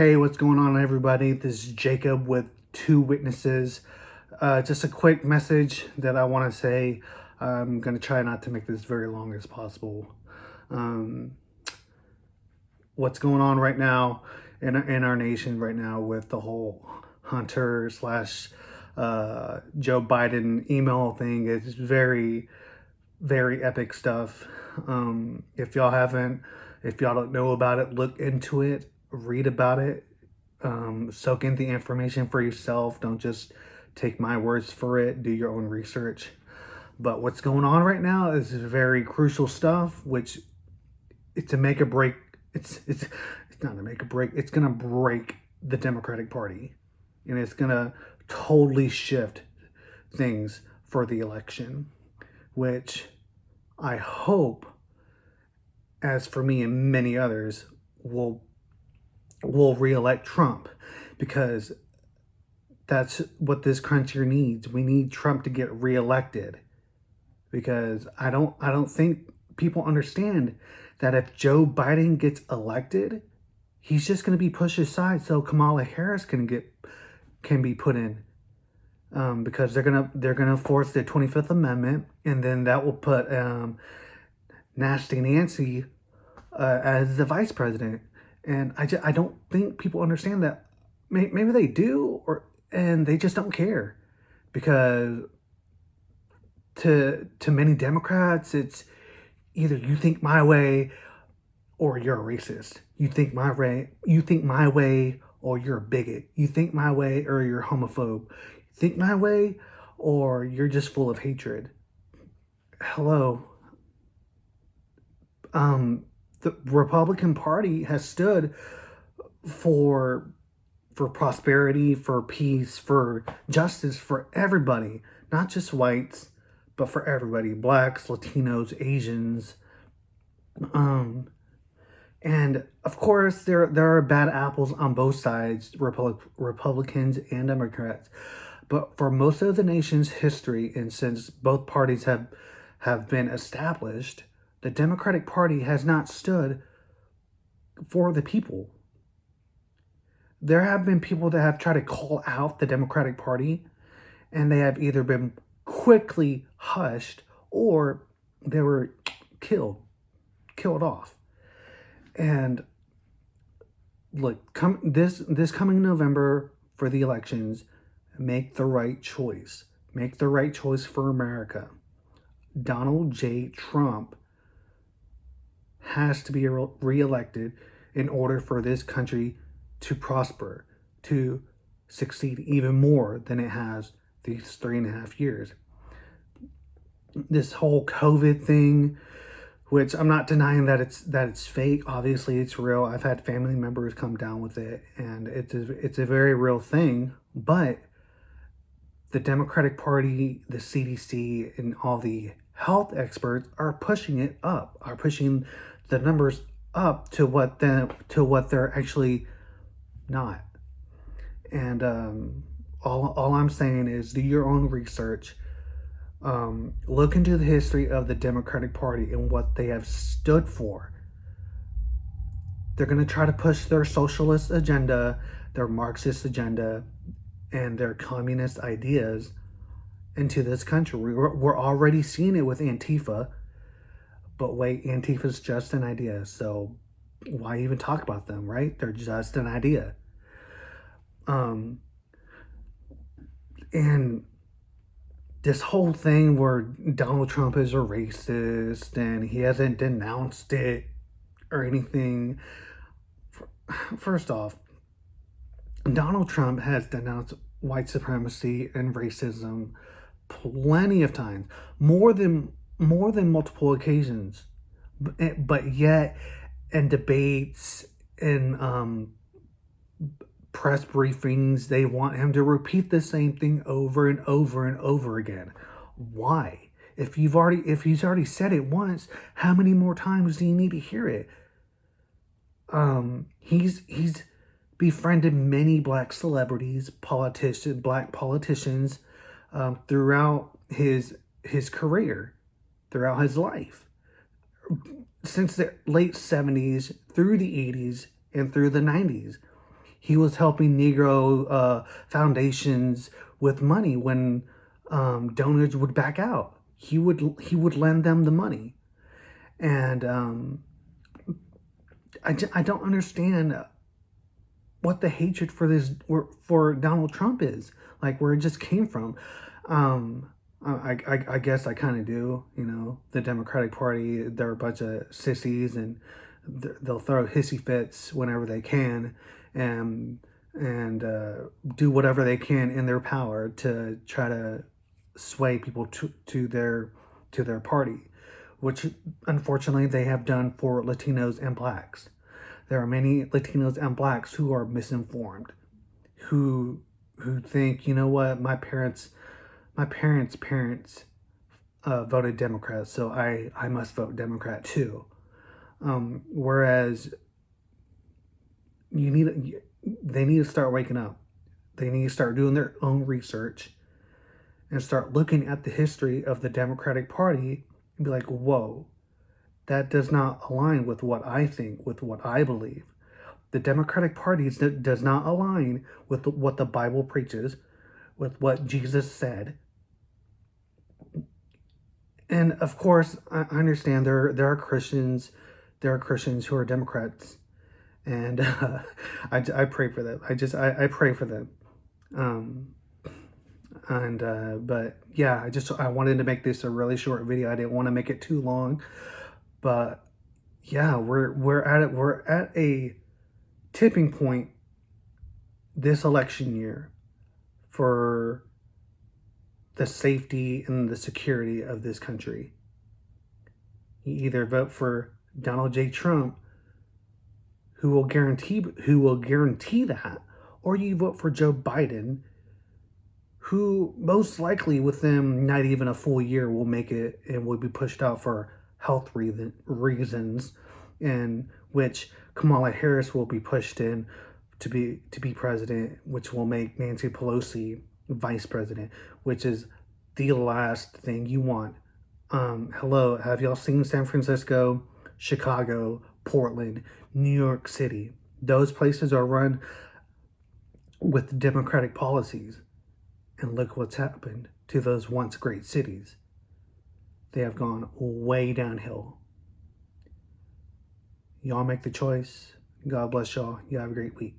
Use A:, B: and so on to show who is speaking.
A: Hey, what's going on, everybody? This is Jacob with Two Witnesses. Just a quick message that I want to say. I'm going to try not to make this very long as possible. Um, what's going on right now in our nation right now with the whole Hunter slash Joe Biden email thing is very, very epic stuff. If y'all don't know about it, look into it, read about it, soak in the information for yourself. Don't just take my words for it. Do your own research. But what's going on right now is very crucial stuff, which it's a make or break. It's not a make or break. It's gonna break the Democratic Party, and it's gonna totally shift things for the election, which I hope, as for me and many others, will reelect Trump, because that's what this country needs. We need Trump to get reelected, because I don't think people understand that if Joe Biden gets elected, he's just going to be pushed aside so Kamala Harris can be put in, because they're gonna force the 25th Amendment, and then that will put Nasty Nancy as the vice president. And I don't think people understand that. Maybe they do, and they just don't care, because to many Democrats, it's either you think my way or you're a racist. You think my way or you're a bigot. You think my way or you're a homophobe. You think my way or you're just full of hatred. Hello. The Republican Party has stood for prosperity, for peace, for justice, for everybody, not just whites, but for everybody, blacks, Latinos, Asians. And of course, there are bad apples on both sides, Republicans and Democrats. But for most of the nation's history, and since both parties have been established, the Democratic Party has not stood for the people. There have been people that have tried to call out the Democratic Party, and they have either been quickly hushed or they were killed off. And look, this coming November for the elections, make the right choice. Make the right choice for America. Donald J. Trump has to be reelected in order for this country to prosper, to succeed even more than it has these 3.5 years. This whole COVID thing, which I'm not denying that it's fake. Obviously, it's real. I've had family members come down with it, and it's a very real thing. But the Democratic Party, the CDC, and all the health experts are pushing it up, are pushing the numbers up to what they're actually not. And all I'm saying is, do your own research. Look into the history of the Democratic Party and what they have stood for. They're going to try to push their socialist agenda, their Marxist agenda, and their communist ideas into this country. We're already seeing it with Antifa. But wait, Antifa's just an idea. So why even talk about them, right? They're just an idea. And this whole thing where Donald Trump is a racist and he hasn't denounced it or anything. First off, Donald Trump has denounced white supremacy and racism plenty of times, more than multiple occasions. But yet, in debates, in press briefings, they want him to repeat the same thing over and over and over again. Why? If he's already said it once, how many more times do you need to hear it? He's befriended many black celebrities, black politicians, throughout his career, throughout his life, since the late 70s through the 80s and through the 90s. He was helping Negro foundations with money when donors would back out. He would lend them the money, and I don't understand what the hatred for Donald Trump is, like where it just came from. I guess I kind of do. You know, the Democratic Party, they're a bunch of sissies, and they'll throw hissy fits whenever they can, and do whatever they can in their power to try to sway people to their party, which unfortunately they have done for Latinos and blacks. There are many Latinos and blacks who are misinformed, who think, you know what, my parents' parents voted Democrat, so I must vote Democrat too. Whereas they need to start waking up. They need to start doing their own research and start looking at the history of the Democratic Party and be like, whoa, that does not align with what I think, with what I believe. The Democratic Party does not align with what the Bible preaches, with what Jesus said. And of course, I understand there are Christians, who are Democrats, and I pray for them. I pray for them. Um, and But yeah, I wanted to make this a really short video. I didn't want to make it too long, but yeah, we're at a tipping point this election year for the safety and the security of this country. You either vote for Donald J. Trump, who will guarantee that, or you vote for Joe Biden, who most likely within not even a full year will make it and will be pushed out for health reasons, in which Kamala Harris will be pushed in to be president, which will make Nancy Pelosi vice president, which is the last thing you want. Hello, have y'all seen San Francisco, Chicago, Portland, New York City? Those places are run with Democratic policies. And look what's happened to those once great cities. They have gone way downhill. Y'all make the choice. God bless y'all. You have a great week.